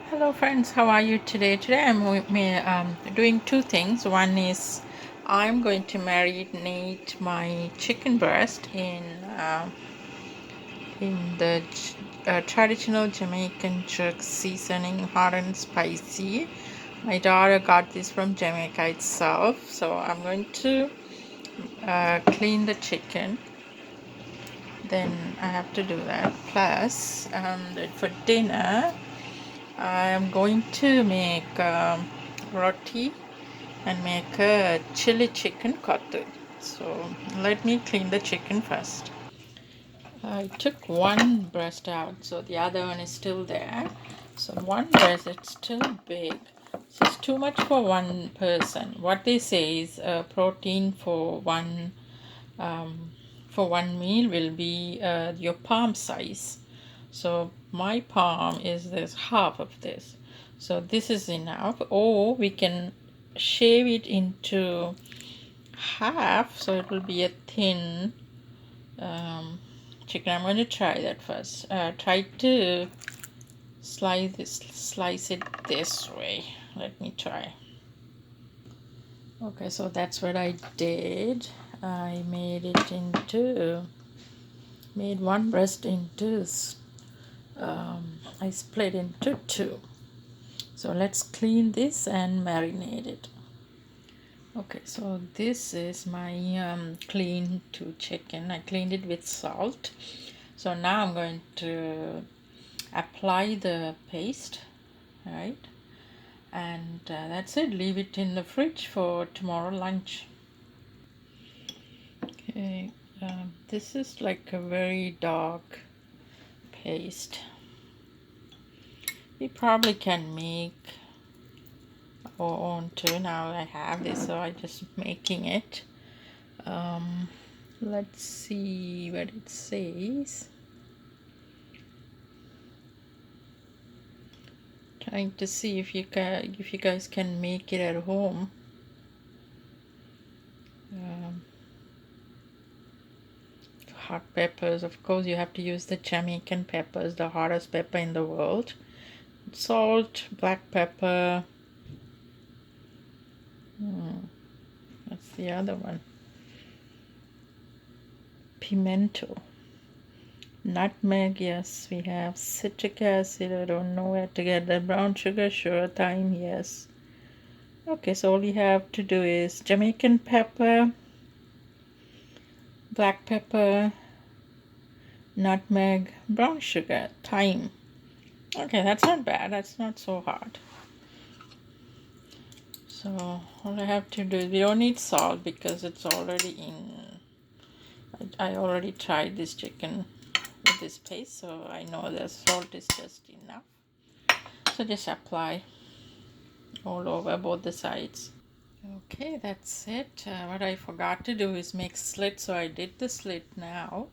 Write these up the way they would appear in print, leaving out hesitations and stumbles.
Hello friends, how are you today? Today I'm doing two things. One is I'm going to marinate my chicken breast in the traditional Jamaican jerk seasoning, hot and spicy. My daughter got this from Jamaica itself, so I'm going to clean the chicken. Then I have to do that. Plus, for dinner, I am going to make roti and make a chili chicken kothu. So let me clean the chicken first. I took one breast out, so the other one is still there. So one breast, it's still big. So it's too much for one person. What they say is protein um, for one meal will be your palm size. So my palm is this half of this. So this is enough. Or we can shave it into half so it will be a thin chicken. I'm going to try that first. Try to slice it this way. Let me try. Okay, so that's what I did. I made one breast into I split into two. So let's clean this and marinate it. Okay, so this is my clean to chicken. I cleaned it with salt. So now I'm going to apply the paste, right? And that's it. Leave it in the fridge for tomorrow lunch. Okay, this is like a very dark paste. We probably can make our own too. Now I have this, so I just making it. Let's see what it says. Trying to see if you guys can make it at home. Hot peppers, of course you have to use the Jamaican peppers, the hottest pepper in the world. Salt, black pepper. That's the other one. Pimento. Nutmeg, yes, we have citric acid. I don't know where to get that. Brown sugar, sure. Thyme, yes. Okay, so all you have to do is Jamaican pepper, black pepper, nutmeg, brown sugar, thyme. Okay, that's not bad. That's not so hard. So all I have to do is we don't need salt because it's already in. I already tried this chicken with this paste, so I know the salt is just enough. So just apply all over both the sides. Okay, that's it. What I forgot to do is make slit, so I did the slit now.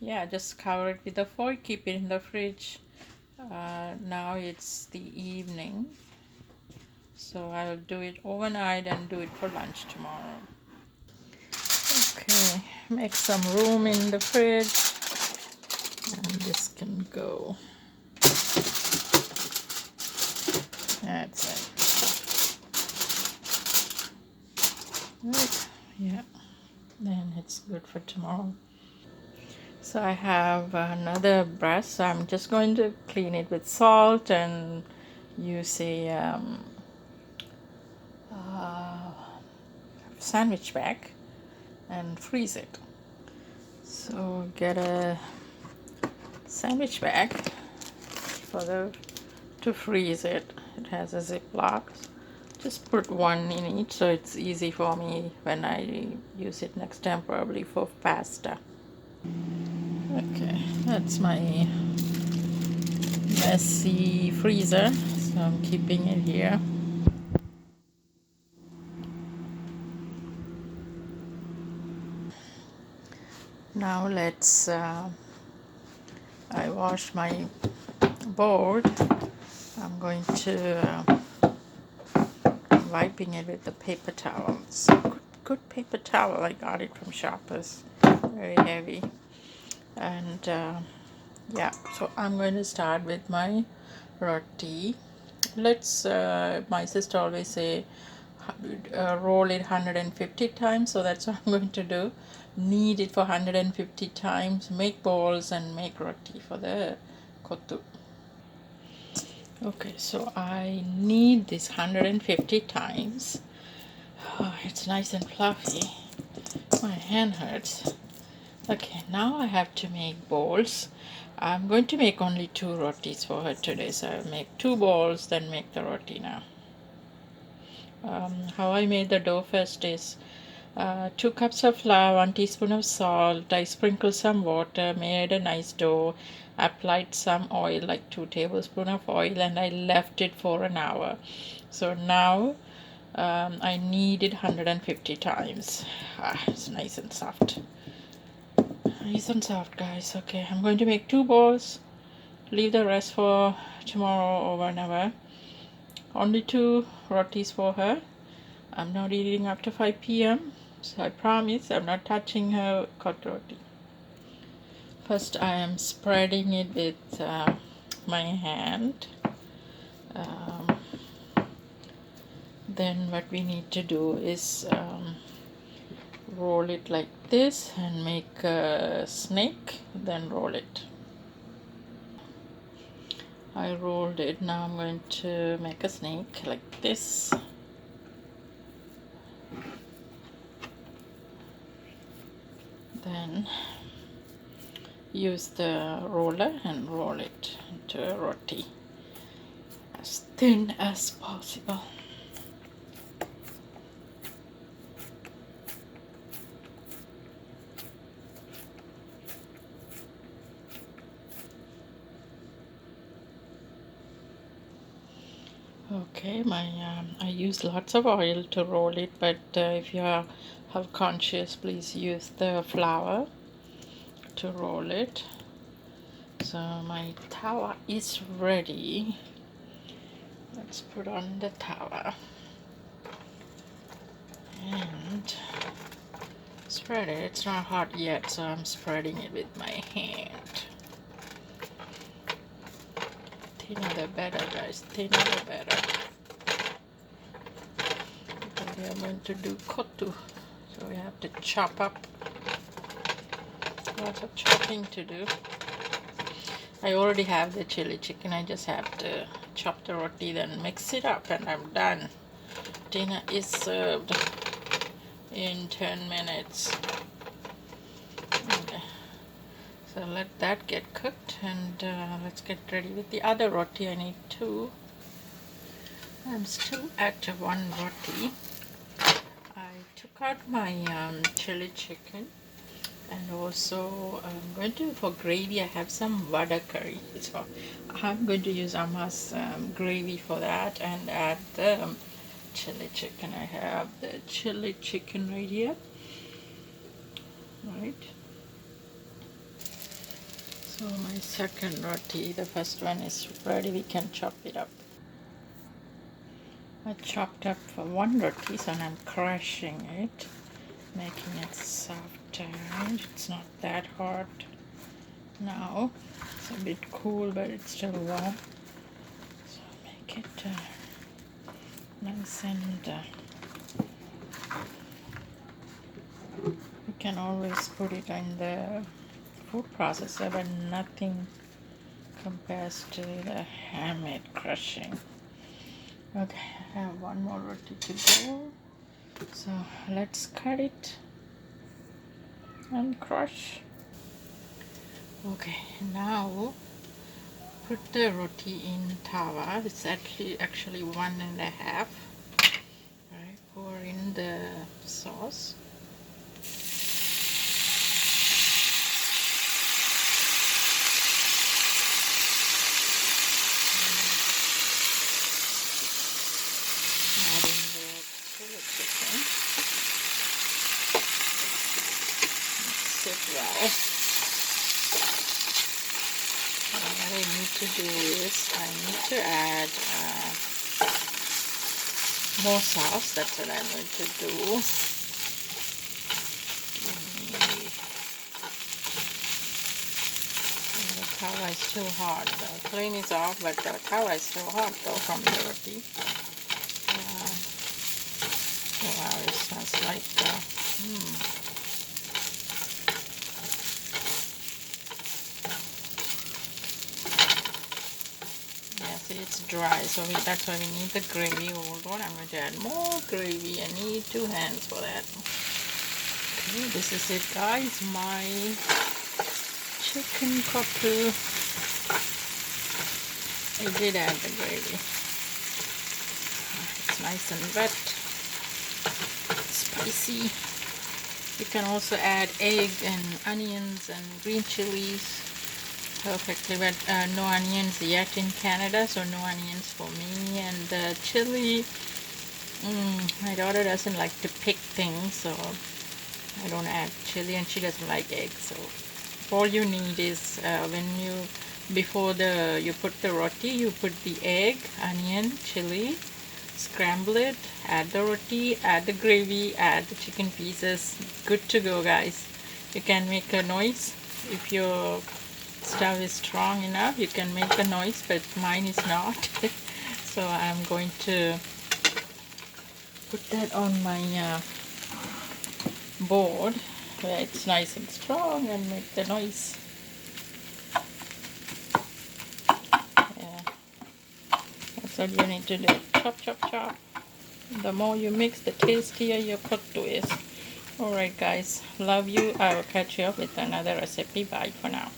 Yeah, just cover it with a foil, keep it in the fridge. Now it's the evening, so I'll do it overnight and do it for lunch tomorrow. Okay, make some room in the fridge, and this can go. That's it. Right. Yeah, then it's good for tomorrow. So I have another brush, so I'm just going to clean it with salt and use a sandwich bag and freeze it. So get a sandwich bag to freeze it. It has a ziplock. Just put one in each so it's easy for me when I use it next time, probably for pasta. Okay, that's my messy freezer, so I'm keeping it here. Now I wash my board. I'm going to wiping it with the paper towels. Good paper towel. I got it from Shoppers. Very heavy. And Yeah, so I'm going to start with my roti. My sister always say roll it 150 times, so that's what I'm going to do. Knead it for 150 times, make balls and make roti for the kothu. Okay, so I knead this 150 times. Oh, it's nice and fluffy. My hand hurts. Okay, now I have to make balls. I'm going to make only 2 rotis for her today, so I'll make 2 balls, then make the roti now. How I made the dough first is 2 cups of flour, 1 teaspoon of salt. I sprinkled some water, made a nice dough, applied some oil, like 2 tablespoons of oil, and I left it for an hour. So now I knead it 150 times. It's nice and soft. Nice and soft, guys. Okay, I'm going to make 2 balls. Leave the rest for tomorrow or whenever. Only 2 rotis for her. I'm not eating after 5 p.m. So I promise I'm not touching her hot roti. First, I am spreading it with my hand. Um, then what we need to do is roll it like this and make a snake, then roll it. I rolled it. Now I'm going to make a snake like this. Then use the roller and roll it into a roti as thin as possible. Okay, I use lots of oil to roll it, but if you are health conscious, please use the flour to roll it. So my tawa is ready. Let's put on the tawa and spread it. It's not hot yet, so I'm spreading it with my hand. Thinner the better, guys. Thinner the better. Because we are going to do kothu, so we have to chop up. Lots of chopping to do. I already have the chili chicken. I just have to chop the roti, then mix it up, and I'm done. Dinner is served in 10 minutes. Okay. So let that get cooked, and let's get ready with the other roti. I need 2. I'm still at 1 roti. I took out my chili chicken, and also I'm going to, for gravy, I have some vada curry. So I'm going to use Amma's gravy for that and add the chili chicken. I have the chili chicken right here. Right. So my second roti, the first one is ready. We can chop it up. I chopped up for 1 roti, so I'm crushing it, making it softer. It's not that hot now. It's a bit cool, but it's still warm. So make it nice and you can always put it in the food processor, but nothing compares to the handmade crushing. Okay, I have 1 more roti to go. So let's cut it and crush. Okay, now put the roti in tawa. It's actually 1.5. Right, pour in the sauce. Add in the chili chicken. Mix it well. And what I need to do is I need to add more sauce. That's what I'm going to do. The tawa is still hot. The flame is off, but the tawa is still hot though from the roti. Wow, it smells like yes, it's dry, so that's why we need the gravy. Hold on, I'm going to add more gravy. I need 2 hands for that. Okay, this is it, guys. My chicken kothu. I did add the gravy. It's nice and wet, spicy. You can also add egg and onions and green chilies. Perfectly wet. No onions yet in Canada, so no onions for me. And the chili, my daughter doesn't like to pick things, so I don't add chili, and she doesn't like eggs. So all you need is before you put the roti, you put the egg, onion, chili, scramble it, add the roti, add the gravy, add the chicken pieces. Good to go, guys. You can make a noise if your stove is strong enough. You can make a noise, but mine is not. So I'm going to put that on my board where it's nice and strong and make the noise. Yeah, that's what you need to do. Chop, chop, chop. The more you mix, the tastier your kothu is. Alright guys, love you. I will catch you up with another recipe. Bye for now.